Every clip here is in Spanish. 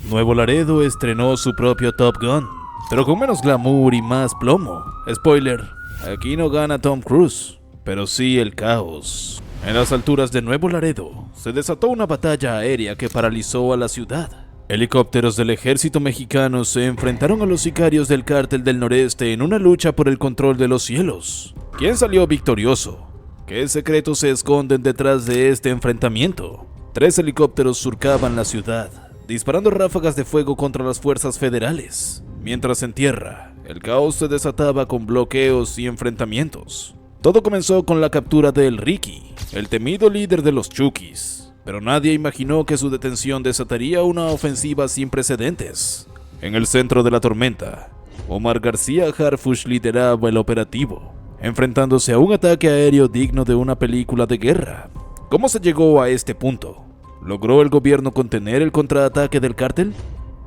Nuevo Laredo estrenó su propio Top Gun, pero con menos glamour y más plomo. Spoiler, aquí no gana Tom Cruise, pero sí el caos. En las alturas de Nuevo Laredo se desató una batalla aérea que paralizó a la ciudad. Helicópteros del ejército mexicano se enfrentaron a los sicarios del Cártel del Noreste en una lucha por el control de los cielos. ¿Quién salió victorioso? ¿Qué secretos se esconden detrás de este enfrentamiento? 3 helicópteros surcaban la ciudad, disparando ráfagas de fuego contra las fuerzas federales. Mientras en tierra, el caos se desataba con bloqueos y enfrentamientos. Todo comenzó con la captura de El Ricky, el temido líder de los Chukis, pero nadie imaginó que su detención desataría una ofensiva sin precedentes. En el centro de la tormenta, Omar García Harfuch lideraba el operativo, enfrentándose a un ataque aéreo digno de una película de guerra. ¿Cómo se llegó a este punto? ¿Logró el gobierno contener el contraataque del cártel?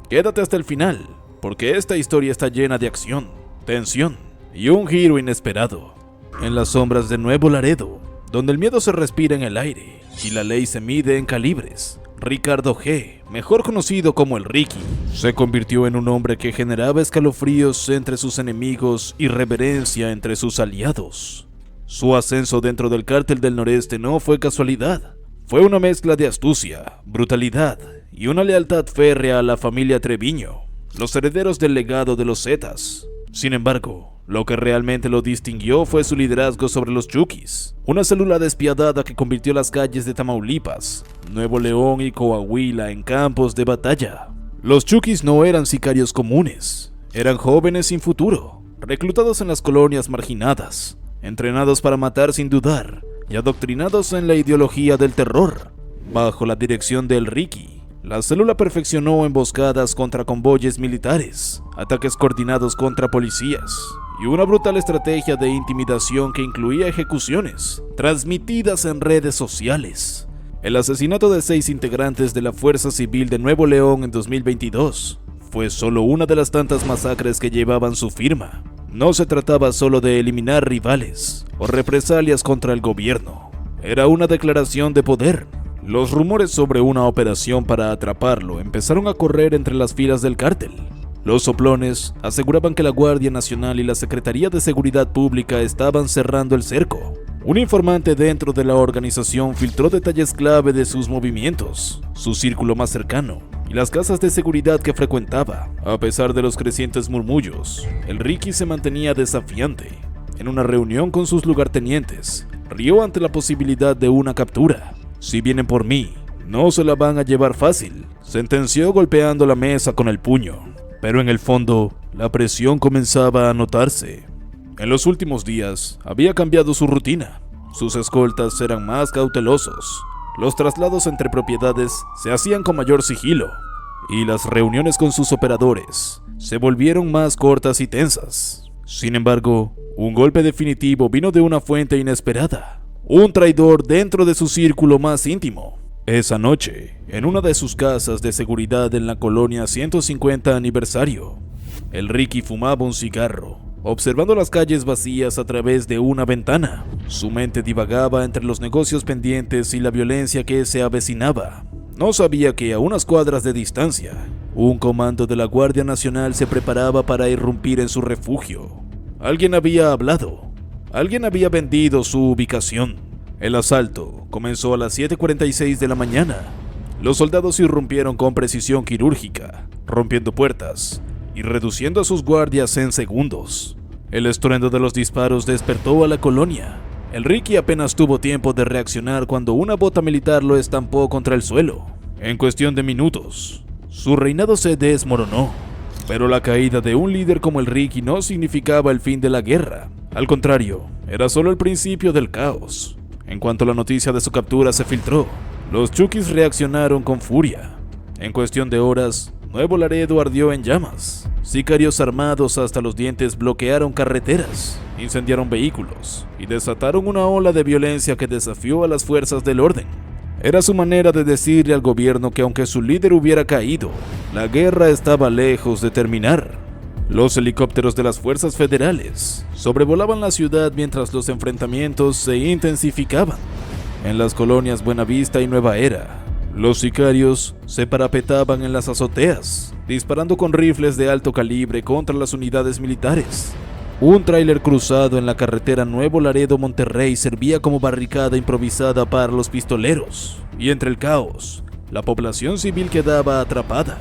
Quédate hasta el final, porque esta historia está llena de acción, tensión y un giro inesperado. En las sombras de Nuevo Laredo, donde el miedo se respira en el aire y la ley se mide en calibres, Ricardo G., mejor conocido como El Ricky, se convirtió en un hombre que generaba escalofríos entre sus enemigos y reverencia entre sus aliados. Su ascenso dentro del Cártel del Noreste no fue casualidad. Fue una mezcla de astucia, brutalidad y una lealtad férrea a la familia Treviño, los herederos del legado de los Zetas. Sin embargo, lo que realmente lo distinguió fue su liderazgo sobre los Chukis, una célula despiadada que convirtió las calles de Tamaulipas, Nuevo León y Coahuila en campos de batalla. Los Chukis no eran sicarios comunes, eran jóvenes sin futuro, reclutados en las colonias marginadas, entrenados para matar sin dudar y adoctrinados en la ideología del terror. Bajo la dirección de El Ricky, la célula perfeccionó emboscadas contra convoyes militares, ataques coordinados contra policías y una brutal estrategia de intimidación que incluía ejecuciones transmitidas en redes sociales. El asesinato de 6 integrantes de la Fuerza Civil de Nuevo León en 2022 fue solo una de las tantas masacres que llevaban su firma. No se trataba solo de eliminar rivales o represalias contra el gobierno, era una declaración de poder. Los rumores sobre una operación para atraparlo empezaron a correr entre las filas del cártel. Los soplones aseguraban que la Guardia Nacional y la Secretaría de Seguridad Pública estaban cerrando el cerco. Un informante dentro de la organización filtró detalles clave de sus movimientos, su círculo más cercano y las casas de seguridad que frecuentaba. A pesar de los crecientes murmullos, El Ricky se mantenía desafiante. En una reunión con sus lugartenientes, rió ante la posibilidad de una captura. «Si vienen por mí, no se la van a llevar fácil», sentenció golpeando la mesa con el puño. Pero en el fondo, la presión comenzaba a notarse. En los últimos días, había cambiado su rutina. Sus escoltas eran más cautelosos. Los traslados entre propiedades se hacían con mayor sigilo. Y las reuniones con sus operadores se volvieron más cortas y tensas. Sin embargo, un golpe definitivo vino de una fuente inesperada. Un traidor dentro de su círculo más íntimo. Esa noche, en una de sus casas de seguridad en la colonia 150 aniversario, El Ricky fumaba un cigarro, observando las calles vacías a través de una ventana. Su mente divagaba entre los negocios pendientes y la violencia que se avecinaba. No sabía que a unas cuadras de distancia, un comando de la Guardia Nacional se preparaba para irrumpir en su refugio. Alguien había hablado. Alguien había vendido su ubicación. El asalto comenzó a las 7:46 de la mañana. Los soldados irrumpieron con precisión quirúrgica, rompiendo puertas y reduciendo a sus guardias en segundos. El estruendo de los disparos despertó a la colonia. El Ricky apenas tuvo tiempo de reaccionar cuando una bota militar lo estampó contra el suelo. En cuestión de minutos, su reinado se desmoronó. Pero la caída de un líder como El Ricky no significaba el fin de la guerra. Al contrario, era solo el principio del caos. En cuanto la noticia de su captura se filtró, los Chukis reaccionaron con furia. En cuestión de horas, Nuevo Laredo ardió en llamas. Sicarios armados hasta los dientes bloquearon carreteras, incendiaron vehículos y desataron una ola de violencia que desafió a las fuerzas del orden. Era su manera de decirle al gobierno que aunque su líder hubiera caído, la guerra estaba lejos de terminar. Los helicópteros de las fuerzas federales sobrevolaban la ciudad mientras los enfrentamientos se intensificaban. En las colonias Buenavista y Nueva Era, Los sicarios se parapetaban en las azoteas, disparando con rifles de alto calibre contra las unidades militares. Un tráiler cruzado en la carretera Nuevo Laredo-Monterrey servía como barricada improvisada para los pistoleros, y entre el caos, la población civil quedaba atrapada,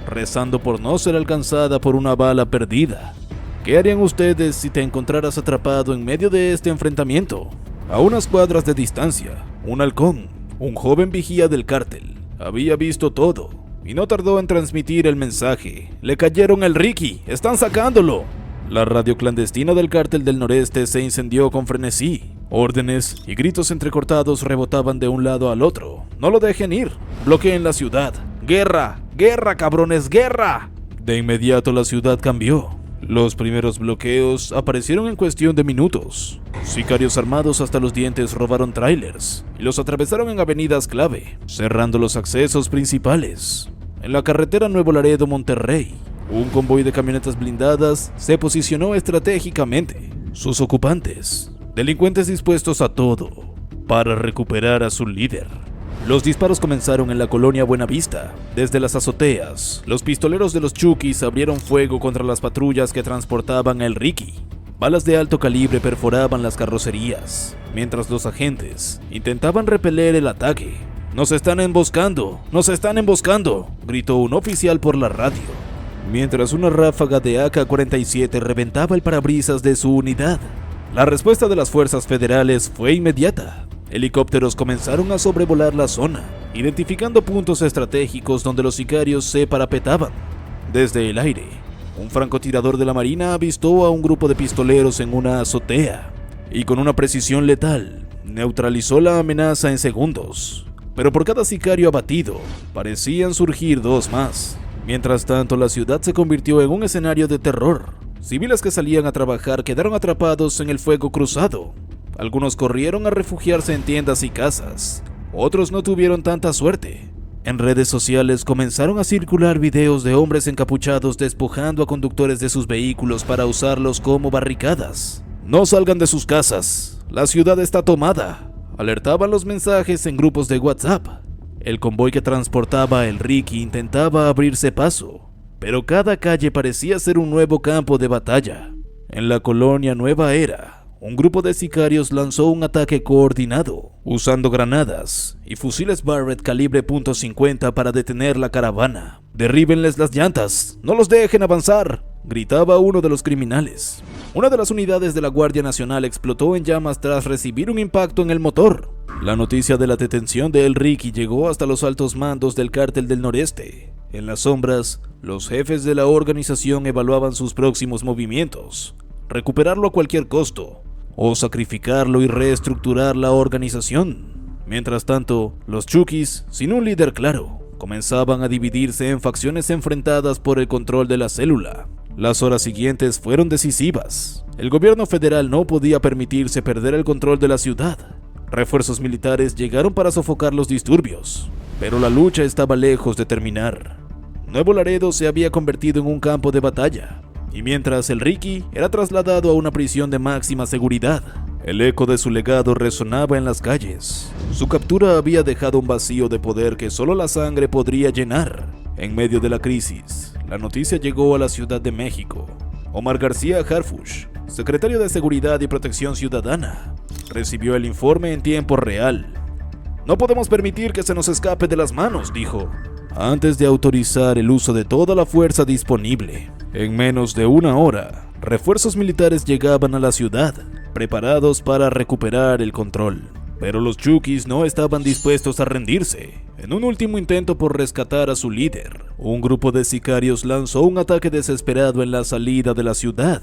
rezando por no ser alcanzada por una bala perdida. ¿Qué harían ustedes si te encontraras atrapado en medio de este enfrentamiento? A unas cuadras de distancia, un halcón, un joven vigía del cártel, había visto todo y no tardó en transmitir el mensaje. Le cayeron el Ricky, están sacándolo. La radio clandestina del cártel del noreste se incendió con frenesí. Órdenes y gritos entrecortados rebotaban de un lado al otro. No lo dejen ir, bloqueen la ciudad. ¡Guerra! ¡Guerra, cabrones! ¡Guerra! De inmediato la ciudad cambió. Los primeros bloqueos aparecieron en cuestión de minutos. Sicarios armados hasta los dientes robaron trailers y los atravesaron en avenidas clave, cerrando los accesos principales. En la carretera Nuevo Laredo-Monterrey, un convoy de camionetas blindadas se posicionó estratégicamente. Sus ocupantes, delincuentes dispuestos a todo para recuperar a su líder. Los disparos comenzaron en la colonia Buenavista. Desde las azoteas, los pistoleros de los Chukis abrieron fuego contra las patrullas que transportaban el Ricky. Balas de alto calibre perforaban las carrocerías, mientras los agentes intentaban repeler el ataque. ¡Nos están emboscando! ¡Nos están emboscando!, gritó un oficial por la radio, mientras una ráfaga de AK-47 reventaba el parabrisas de su unidad. La respuesta de las fuerzas federales fue inmediata. Helicópteros comenzaron a sobrevolar la zona, identificando puntos estratégicos donde los sicarios se parapetaban. Desde el aire, un francotirador de la Marina avistó a un grupo de pistoleros en una azotea y con una precisión letal neutralizó la amenaza en segundos. Pero por cada sicario abatido, parecían surgir dos más. Mientras tanto, la ciudad se convirtió en un escenario de terror. Civiles que salían a trabajar quedaron atrapados en el fuego cruzado. Algunos corrieron a refugiarse en tiendas y casas, otros no tuvieron tanta suerte. En redes sociales comenzaron a circular videos de hombres encapuchados despojando a conductores de sus vehículos para usarlos como barricadas. No salgan de sus casas, la ciudad está tomada, alertaban los mensajes en grupos de WhatsApp. El convoy que transportaba el Ricky intentaba abrirse paso, pero cada calle parecía ser un nuevo campo de batalla. En la colonia Nueva Era, un grupo de sicarios lanzó un ataque coordinado, usando granadas y fusiles Barrett calibre .50 para detener la caravana. «Derríbenles las llantas, no los dejen avanzar», gritaba uno de los criminales. Una de las unidades de la Guardia Nacional explotó en llamas tras recibir un impacto en el motor. La noticia de la detención de El Ricky llegó hasta los altos mandos del cártel del noreste. En las sombras, los jefes de la organización evaluaban sus próximos movimientos: recuperarlo a cualquier costo, o sacrificarlo y reestructurar la organización. Mientras tanto, los Chukis, sin un líder claro, comenzaban a dividirse en facciones enfrentadas por el control de la célula. Las horas siguientes fueron decisivas. El gobierno federal no podía permitirse perder el control de la ciudad. Refuerzos militares llegaron para sofocar los disturbios, pero la lucha estaba lejos de terminar. Nuevo Laredo se había convertido en un campo de batalla, y mientras el Ricky era trasladado a una prisión de máxima seguridad, el eco de su legado resonaba en las calles. Su captura había dejado un vacío de poder que solo la sangre podría llenar. En medio de la crisis, la noticia llegó a la Ciudad de México. Omar García Harfuch, secretario de Seguridad y Protección Ciudadana, recibió el informe en tiempo real. «No podemos permitir que se nos escape de las manos», dijo, antes de autorizar el uso de toda la fuerza disponible. En menos de una hora, refuerzos militares llegaban a la ciudad, preparados para recuperar el control. Pero los Chukis no estaban dispuestos a rendirse. En un último intento por rescatar a su líder, un grupo de sicarios lanzó un ataque desesperado en la salida de la ciudad.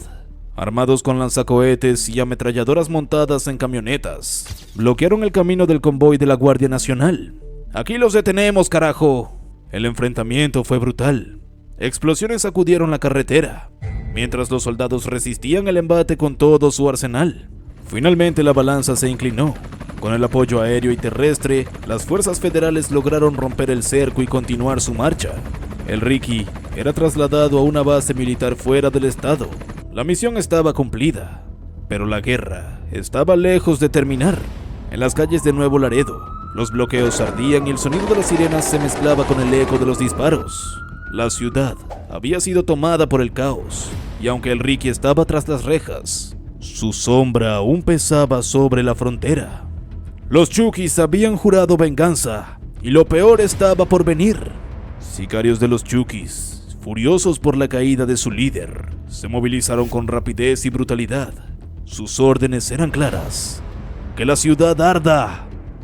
Armados con lanzacohetes y ametralladoras montadas en camionetas, bloquearon el camino del convoy de la Guardia Nacional. «Aquí los detenemos, carajo». El enfrentamiento fue brutal. Explosiones sacudieron la carretera, mientras los soldados resistían el embate con todo su arsenal. Finalmente la balanza se inclinó. Con el apoyo aéreo y terrestre, las fuerzas federales lograron romper el cerco y continuar su marcha. El Ricky era trasladado a una base militar fuera del estado. La misión estaba cumplida, pero la guerra estaba lejos de terminar. En las calles de Nuevo Laredo, Los bloqueos ardían y el sonido de las sirenas se mezclaba con el eco de los disparos. La ciudad había sido tomada por el caos, y aunque el Ricky estaba tras las rejas, su sombra aún pesaba sobre la frontera. Los Chukis habían jurado venganza, y lo peor estaba por venir. Sicarios de los Chukis, furiosos por la caída de su líder, se movilizaron con rapidez y brutalidad. Sus órdenes eran claras: ¡que la ciudad arda!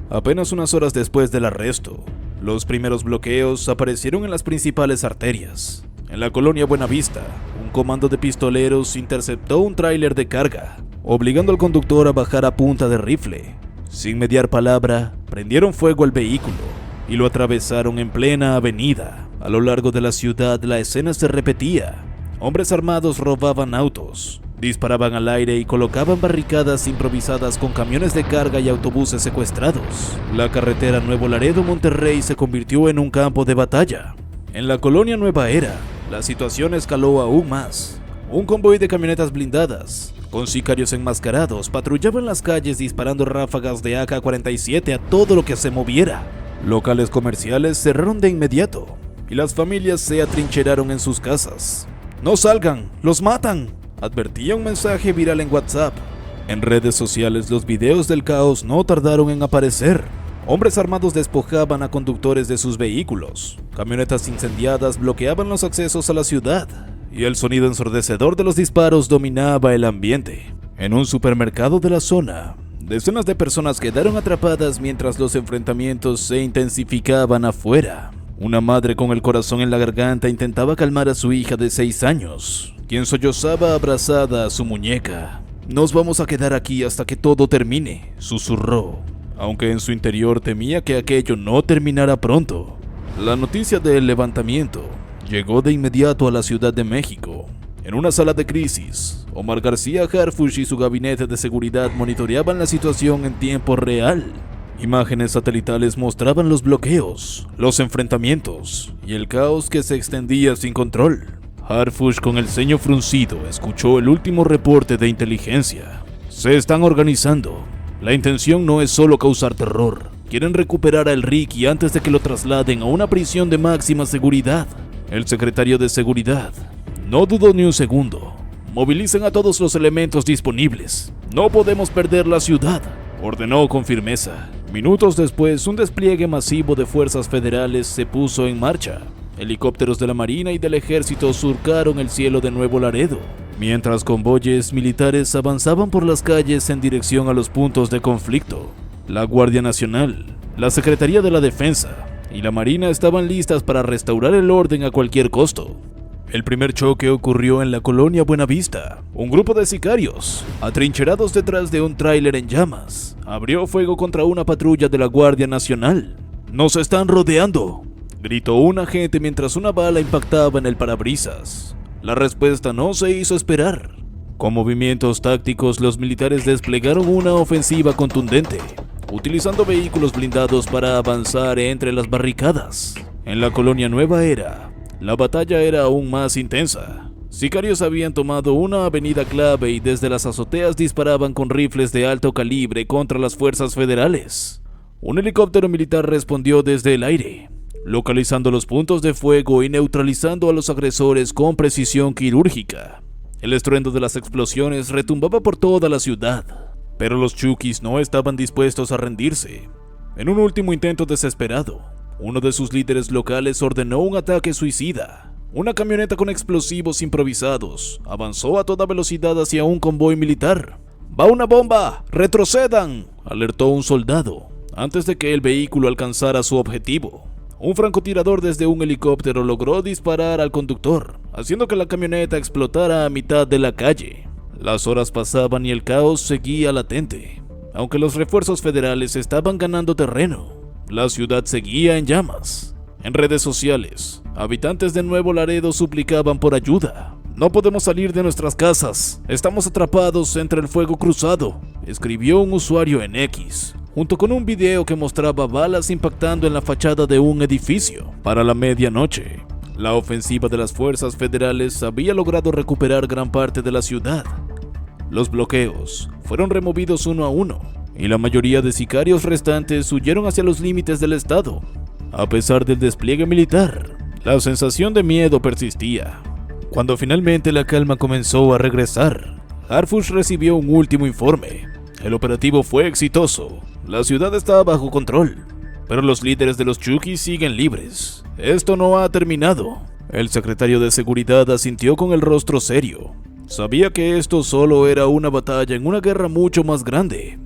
Apenas unas horas después del arresto, los primeros bloqueos aparecieron en las principales arterias. En la colonia Buenavista, un comando de pistoleros interceptó un tráiler de carga, obligando al conductor a bajar a punta de rifle. Sin mediar palabra, prendieron fuego al vehículo y lo atravesaron en plena avenida. A lo largo de la ciudad la escena se repetía. Hombres armados robaban autos, disparaban al aire y colocaban barricadas improvisadas con camiones de carga y autobuses secuestrados. La carretera Nuevo Laredo-Monterrey se convirtió en un campo de batalla. En la colonia Nueva Era, la situación escaló aún más. Un convoy de camionetas blindadas, con sicarios enmascarados, patrullaban las calles disparando ráfagas de AK-47 a todo lo que se moviera. Locales comerciales cerraron de inmediato y las familias se atrincheraron en sus casas. ¡No salgan! ¡Los matan!, advertía un mensaje viral en WhatsApp. En redes sociales los videos del caos no tardaron en aparecer. Hombres armados despojaban a conductores de sus vehículos. Camionetas incendiadas bloqueaban los accesos a la ciudad. Y el sonido ensordecedor de los disparos dominaba el ambiente. En un supermercado de la zona, decenas de personas quedaron atrapadas mientras los enfrentamientos se intensificaban afuera. Una madre con el corazón en la garganta intentaba calmar a su hija de 6 años, quien sollozaba abrazada a su muñeca. «Nos vamos a quedar aquí hasta que todo termine», susurró, aunque en su interior temía que aquello no terminara pronto. La noticia del levantamiento llegó de inmediato a la Ciudad de México. En una sala de crisis, Omar García Harfuch y su gabinete de seguridad monitoreaban la situación en tiempo real. Imágenes satelitales mostraban los bloqueos, los enfrentamientos y el caos que se extendía sin control. Harfuch, con el ceño fruncido, escuchó el último reporte de inteligencia. Se están organizando. La intención no es solo causar terror. Quieren recuperar a El Ricky antes de que lo trasladen a una prisión de máxima seguridad. El secretario de Seguridad no dudó ni un segundo. Movilicen a todos los elementos disponibles. No podemos perder la ciudad, ordenó con firmeza. Minutos después, un despliegue masivo de fuerzas federales se puso en marcha. Helicópteros de la Marina y del Ejército surcaron el cielo de Nuevo Laredo, mientras convoyes militares avanzaban por las calles en dirección a los puntos de conflicto. La Guardia Nacional, la Secretaría de la Defensa y la Marina estaban listas para restaurar el orden a cualquier costo. El primer choque ocurrió en la colonia Buenavista. Un grupo de sicarios, atrincherados detrás de un tráiler en llamas, abrió fuego contra una patrulla de la Guardia Nacional. «¡Nos están rodeando!», gritó un agente mientras una bala impactaba en el parabrisas. La respuesta no se hizo esperar. Con movimientos tácticos, los militares desplegaron una ofensiva contundente, utilizando vehículos blindados para avanzar entre las barricadas. En la colonia Nueva Era, la batalla era aún más intensa. Sicarios habían tomado una avenida clave y desde las azoteas disparaban con rifles de alto calibre contra las fuerzas federales. Un helicóptero militar respondió desde el aire, localizando los puntos de fuego y neutralizando a los agresores con precisión quirúrgica. El estruendo de las explosiones retumbaba por toda la ciudad, pero los Chukis no estaban dispuestos a rendirse. En un último intento desesperado, uno de sus líderes locales ordenó un ataque suicida. Una camioneta con explosivos improvisados avanzó a toda velocidad hacia un convoy militar. «¡Va una bomba! ¡Retrocedan!», alertó un soldado, antes de que el vehículo alcanzara su objetivo. Un francotirador desde un helicóptero logró disparar al conductor, haciendo que la camioneta explotara a mitad de la calle. Las horas pasaban y el caos seguía latente. Aunque los refuerzos federales estaban ganando terreno, la ciudad seguía en llamas. En redes sociales, habitantes de Nuevo Laredo suplicaban por ayuda. «No podemos salir de nuestras casas, estamos atrapados entre el fuego cruzado», escribió un usuario en X, junto con un video que mostraba balas impactando en la fachada de un edificio. Para la medianoche, la ofensiva de las fuerzas federales había logrado recuperar gran parte de la ciudad. Los bloqueos fueron removidos uno a uno, y la mayoría de sicarios restantes huyeron hacia los límites del estado. A pesar del despliegue militar, la sensación de miedo persistía. Cuando finalmente la calma comenzó a regresar, Harfush recibió un último informe. El operativo fue exitoso, la ciudad está bajo control, pero los líderes de los Chukis siguen libres. Esto no ha terminado. El secretario de seguridad asintió con el rostro serio. Sabía que esto solo era una batalla en una guerra mucho más grande.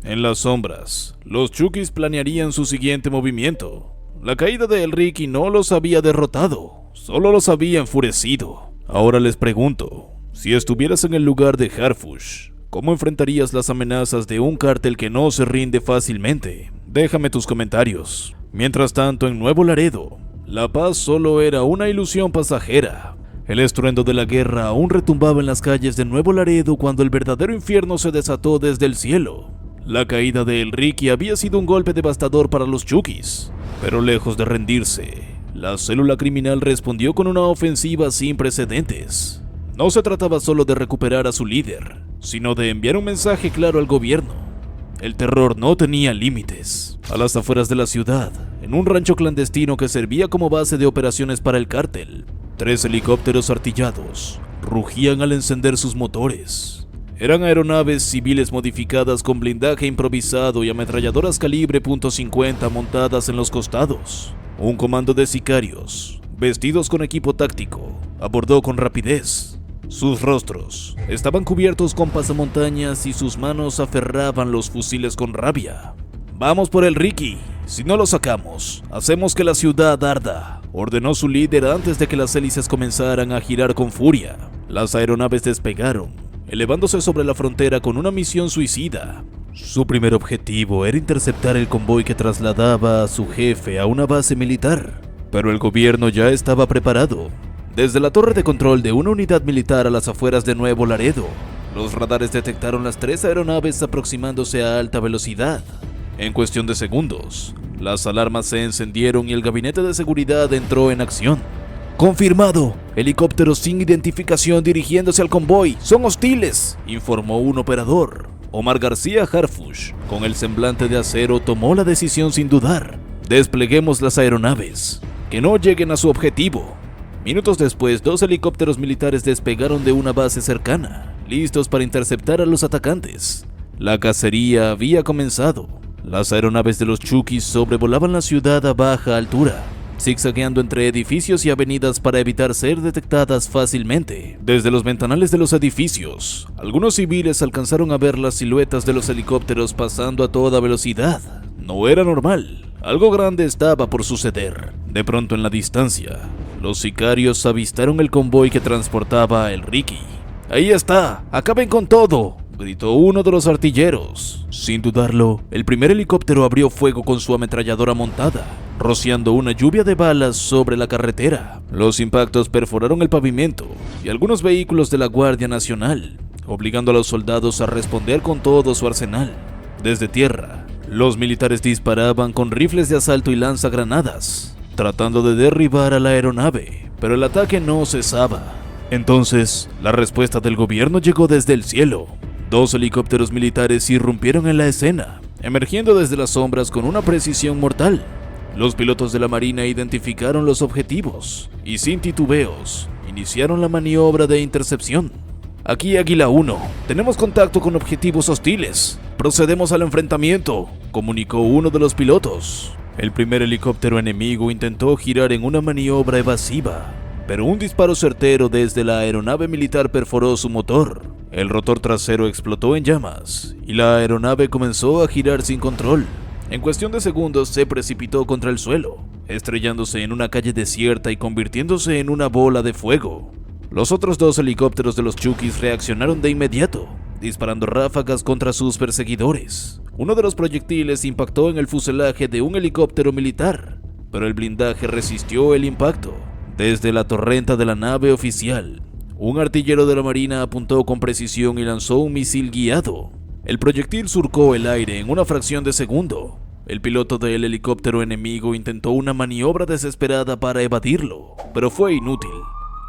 En las sombras, los Chukis planearían su siguiente movimiento. La caída de Elric no los había derrotado, solo los había enfurecido. Ahora les pregunto, si estuvieras en el lugar de Harfush, ¿cómo enfrentarías las amenazas de un cártel que no se rinde fácilmente? Déjame tus comentarios. Mientras tanto, en Nuevo Laredo, la paz solo era una ilusión pasajera. El estruendo de la guerra aún retumbaba en las calles de Nuevo Laredo cuando el verdadero infierno se desató desde el cielo. La caída de Elric había sido un golpe devastador para los Chukis, pero lejos de rendirse, la célula criminal respondió con una ofensiva sin precedentes. No se trataba solo de recuperar a su líder, sino de enviar un mensaje claro al gobierno. El terror no tenía límites. A las afueras de la ciudad, en un rancho clandestino que servía como base de operaciones para el cártel, 3 helicópteros artillados rugían al encender sus motores. Eran aeronaves civiles modificadas con blindaje improvisado y ametralladoras calibre .50 montadas en los costados. Un comando de sicarios, vestidos con equipo táctico, abordó con rapidez. Sus rostros estaban cubiertos con pasamontañas y sus manos aferraban los fusiles con rabia. «Vamos por el Ricky. Si no lo sacamos, hacemos que la ciudad arda», ordenó su líder antes de que las hélices comenzaran a girar con furia. Las aeronaves despegaron, elevándose sobre la frontera con una misión suicida. Su primer objetivo era interceptar el convoy que trasladaba a su jefe a una base militar, pero el gobierno ya estaba preparado. Desde la torre de control de una unidad militar a las afueras de Nuevo Laredo, los radares detectaron las 3 aeronaves aproximándose a alta velocidad. En cuestión de segundos, las alarmas se encendieron y el gabinete de seguridad entró en acción. «Confirmado, helicópteros sin identificación dirigiéndose al convoy, son hostiles», informó un operador. Omar García Harfush, con el semblante de acero, tomó la decisión sin dudar. «Despleguemos las aeronaves, que no lleguen a su objetivo». Minutos después, 2 helicópteros militares despegaron de una base cercana, listos para interceptar a los atacantes. La cacería había comenzado. Las aeronaves de los Chukis sobrevolaban la ciudad a baja altura, zigzagueando entre edificios y avenidas para evitar ser detectadas fácilmente. Desde los ventanales de los edificios, algunos civiles alcanzaron a ver las siluetas de los helicópteros pasando a toda velocidad. No era normal, algo grande estaba por suceder. De pronto, en la distancia, los sicarios avistaron el convoy que transportaba a Elric. «¡Ahí está! ¡Acaben con todo!», gritó uno de los artilleros. Sin dudarlo, el primer helicóptero abrió fuego con su ametralladora montada, rociando una lluvia de balas sobre la carretera. Los impactos perforaron el pavimento y algunos vehículos de la Guardia Nacional, obligando a los soldados a responder con todo su arsenal. Desde tierra, los militares disparaban con rifles de asalto y lanzagranadas, tratando de derribar a la aeronave, pero el ataque no cesaba. Entonces, la respuesta del gobierno llegó desde el cielo. 2 helicópteros militares irrumpieron en la escena, emergiendo desde las sombras con una precisión mortal. Los pilotos de la Marina identificaron los objetivos y, sin titubeos, iniciaron la maniobra de intercepción. «Aquí Águila 1, tenemos contacto con objetivos hostiles. Procedemos al enfrentamiento», comunicó uno de los pilotos. El primer helicóptero enemigo intentó girar en una maniobra evasiva, pero un disparo certero desde la aeronave militar perforó su motor. El rotor trasero explotó en llamas y la aeronave comenzó a girar sin control. En cuestión de segundos se precipitó contra el suelo, estrellándose en una calle desierta y convirtiéndose en una bola de fuego. Los otros 2 helicópteros de los Chukis reaccionaron de inmediato, disparando ráfagas contra sus perseguidores. Uno de los proyectiles impactó en el fuselaje de un helicóptero militar, pero el blindaje resistió el impacto. Desde la torreta de la nave oficial, un artillero de la Marina apuntó con precisión y lanzó un misil guiado. El proyectil surcó el aire en una fracción de segundo. El piloto del helicóptero enemigo intentó una maniobra desesperada para evadirlo, pero fue inútil.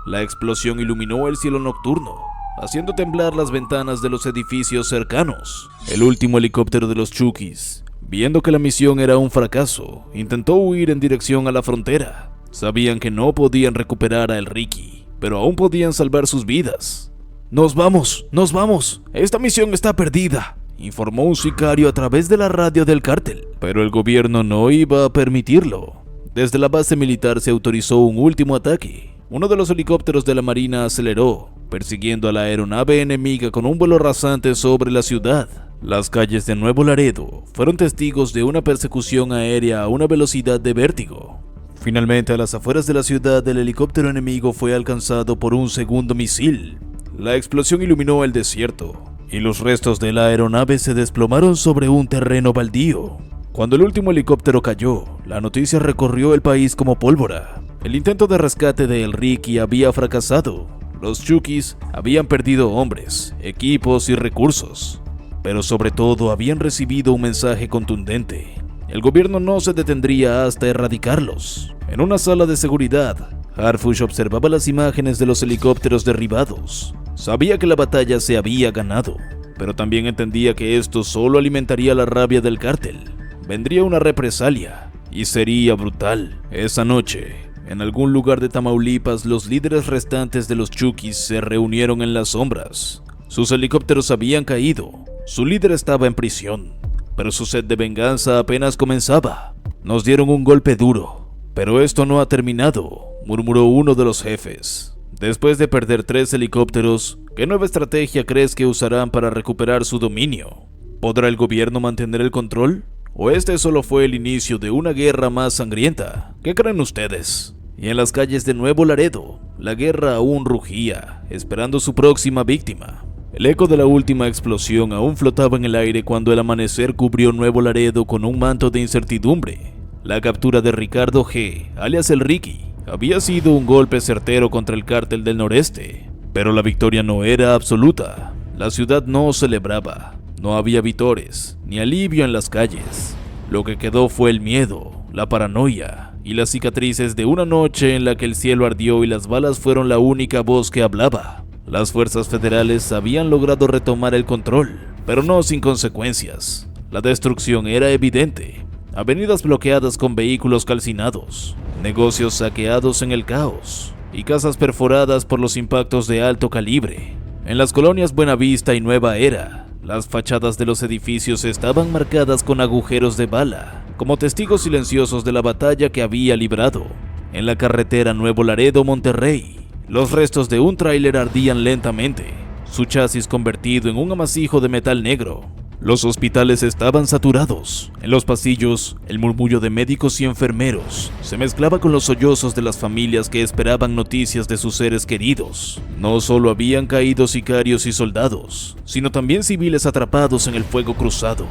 La explosión iluminó el cielo nocturno haciendo temblar las ventanas de los edificios cercanos. El último helicóptero de los Chukis, viendo que la misión era un fracaso, intentó huir en dirección a la frontera. Sabían que no podían recuperar a El Ricky, pero aún podían salvar sus vidas. ¡Nos vamos! ¡Esta misión está perdida!, informó un sicario a través de la radio del cártel. Pero el gobierno no iba a permitirlo. Desde la base militar se autorizó un último ataque. Uno de los helicópteros de la Marina aceleró, persiguiendo a la aeronave enemiga con un vuelo rasante sobre la ciudad. Las calles de Nuevo Laredo fueron testigos de una persecución aérea a una velocidad de vértigo. Finalmente, a las afueras de la ciudad, el helicóptero enemigo fue alcanzado por un segundo misil. La explosión iluminó el desierto, y los restos de la aeronave se desplomaron sobre un terreno baldío. Cuando el último helicóptero cayó, la noticia recorrió el país como pólvora. El intento de rescate de El Ricky había fracasado. Los Chukis habían perdido hombres, equipos y recursos, pero sobre todo habían recibido un mensaje contundente. El gobierno no se detendría hasta erradicarlos. En una sala de seguridad, Harfush observaba las imágenes de los helicópteros derribados. Sabía que la batalla se había ganado, pero también entendía que esto solo alimentaría la rabia del cártel. Vendría una represalia, y sería brutal. Esa noche, en algún lugar de Tamaulipas, los líderes restantes de los Chukis se reunieron en las sombras. Sus helicópteros habían caído, su líder estaba en prisión, pero su sed de venganza apenas comenzaba. Nos dieron un golpe duro, pero esto no ha terminado, murmuró uno de los jefes. Después de perder 3 helicópteros, ¿qué nueva estrategia crees que usarán para recuperar su dominio? ¿Podrá el gobierno mantener el control? ¿O este solo fue el inicio de una guerra más sangrienta? ¿Qué creen ustedes? Y en las calles de Nuevo Laredo, la guerra aún rugía, esperando su próxima víctima. El eco de la última explosión aún flotaba en el aire cuando el amanecer cubrió Nuevo Laredo con un manto de incertidumbre. La captura de Ricardo G., alias El Ricky, había sido un golpe certero contra el cártel del noreste, pero la victoria no era absoluta. La ciudad no celebraba, no había vítores, ni alivio en las calles. Lo que quedó fue el miedo, la paranoia y las cicatrices de una noche en la que el cielo ardió y las balas fueron la única voz que hablaba. Las fuerzas federales habían logrado retomar el control, pero no sin consecuencias. La destrucción era evidente. Avenidas bloqueadas con vehículos calcinados, negocios saqueados en el caos y casas perforadas por los impactos de alto calibre. En las colonias Buenavista y Nueva Era, las fachadas de los edificios estaban marcadas con agujeros de bala, como testigos silenciosos de la batalla que había librado. En la carretera Nuevo Laredo-Monterrey, los restos de un tráiler ardían lentamente, su chasis convertido en un amasijo de metal negro. Los hospitales estaban saturados. En los pasillos, el murmullo de médicos y enfermeros se mezclaba con los sollozos de las familias que esperaban noticias de sus seres queridos. No solo habían caído sicarios y soldados, sino también civiles atrapados en el fuego cruzado.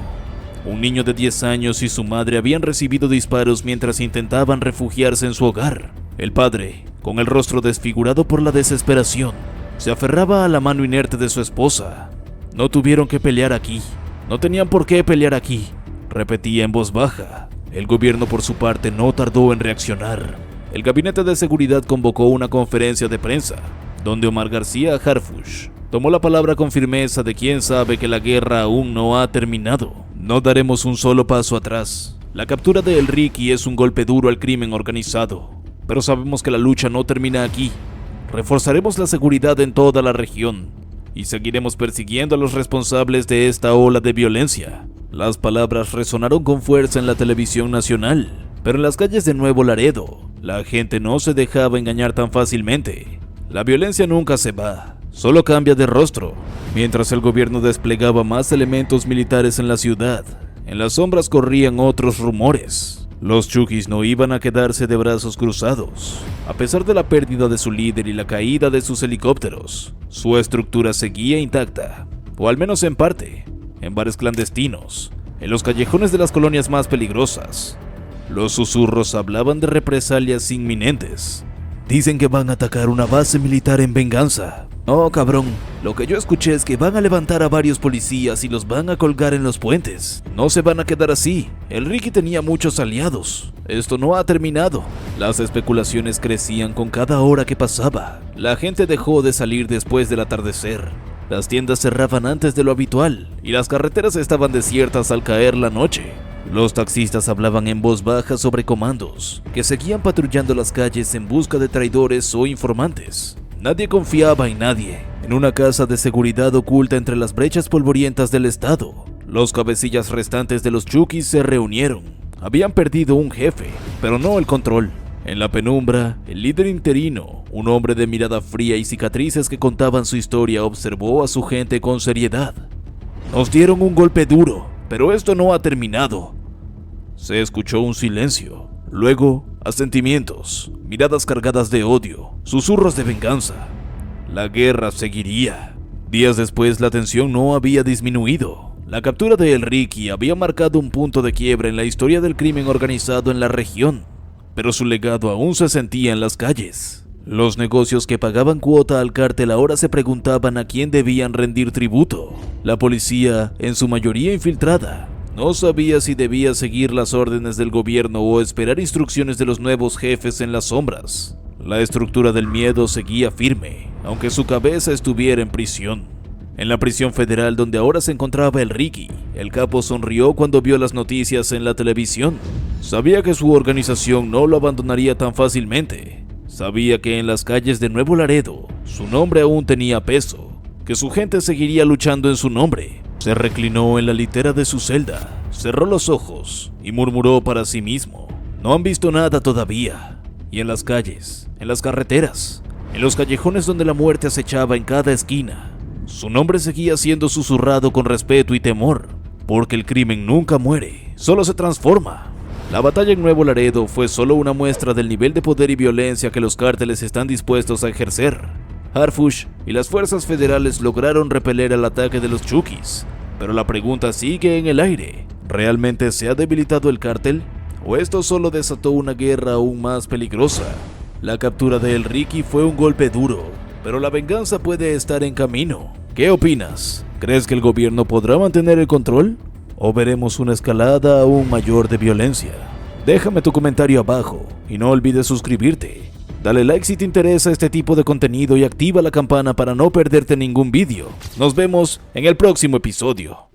Un niño de 10 años y su madre habían recibido disparos mientras intentaban refugiarse en su hogar. El padre, con el rostro desfigurado por la desesperación, se aferraba a la mano inerte de su esposa. No tuvieron que pelear aquí. No tenían por qué pelear aquí, repetía en voz baja. El gobierno, por su parte, no tardó en reaccionar. El gabinete de seguridad convocó una conferencia de prensa, donde Omar García Harfush tomó la palabra con firmeza de quien sabe que la guerra aún no ha terminado. No daremos un solo paso atrás. La captura de El Ricky es un golpe duro al crimen organizado, pero sabemos que la lucha no termina aquí. Reforzaremos la seguridad en toda la región y seguiremos persiguiendo a los responsables de esta ola de violencia. Las palabras resonaron con fuerza en la televisión nacional, pero en las calles de Nuevo Laredo, la gente no se dejaba engañar tan fácilmente. La violencia nunca se va, solo cambia de rostro. Mientras el gobierno desplegaba más elementos militares en la ciudad, en las sombras corrían otros rumores. Los Chukis no iban a quedarse de brazos cruzados. A pesar de la pérdida de su líder y la caída de sus helicópteros, su estructura seguía intacta, o al menos en parte, en bares clandestinos, en los callejones de las colonias más peligrosas. Los susurros hablaban de represalias inminentes. Dicen que van a atacar una base militar en venganza. No, cabrón, lo que yo escuché es que van a levantar a varios policías y los van a colgar en los puentes. No se van a quedar así. El Ricky tenía muchos aliados. Esto no ha terminado. Las especulaciones crecían con cada hora que pasaba. La gente dejó de salir después del atardecer. Las tiendas cerraban antes de lo habitual y las carreteras estaban desiertas al caer la noche. Los taxistas hablaban en voz baja sobre comandos que seguían patrullando las calles en busca de traidores o informantes. Nadie confiaba en nadie. En una casa de seguridad oculta entre las brechas polvorientas del estado, los cabecillas restantes de los Chukis se reunieron. Habían perdido un jefe, pero no el control. En la penumbra, el líder interino, un hombre de mirada fría y cicatrices que contaban su historia, observó a su gente con seriedad. Nos dieron un golpe duro, pero esto no ha terminado. Se escuchó un silencio. Luego, asentimientos, miradas cargadas de odio, susurros de venganza. La guerra seguiría. Días después, la tensión no había disminuido. La captura de El Ricky había marcado un punto de quiebre en la historia del crimen organizado en la región, pero su legado aún se sentía en las calles. Los negocios que pagaban cuota al cártel ahora se preguntaban a quién debían rendir tributo. La policía, en su mayoría infiltrada, no sabía si debía seguir las órdenes del gobierno o esperar instrucciones de los nuevos jefes en las sombras. La estructura del miedo seguía firme, aunque su cabeza estuviera en prisión. En la prisión federal donde ahora se encontraba El Ricky, el capo sonrió cuando vio las noticias en la televisión. Sabía que su organización no lo abandonaría tan fácilmente. Sabía que en las calles de Nuevo Laredo, su nombre aún tenía peso, que su gente seguiría luchando en su nombre. Se reclinó en la litera de su celda, cerró los ojos y murmuró para sí mismo: no han visto nada todavía. Y en las calles, en las carreteras, en los callejones donde la muerte acechaba en cada esquina, su nombre seguía siendo susurrado con respeto y temor, porque el crimen nunca muere, solo se transforma. La batalla en Nuevo Laredo fue solo una muestra del nivel de poder y violencia que los cárteles están dispuestos a ejercer. Harfush y las fuerzas federales lograron repeler el ataque de los Chukis, pero la pregunta sigue en el aire: ¿realmente se ha debilitado el cártel? ¿O esto solo desató una guerra aún más peligrosa? La captura de El Ricky fue un golpe duro, pero la venganza puede estar en camino. ¿Qué opinas? ¿Crees que el gobierno podrá mantener el control? ¿O veremos una escalada aún mayor de violencia? Déjame tu comentario abajo y no olvides suscribirte. Dale like si te interesa este tipo de contenido y activa la campana para no perderte ningún vídeo. Nos vemos en el próximo episodio.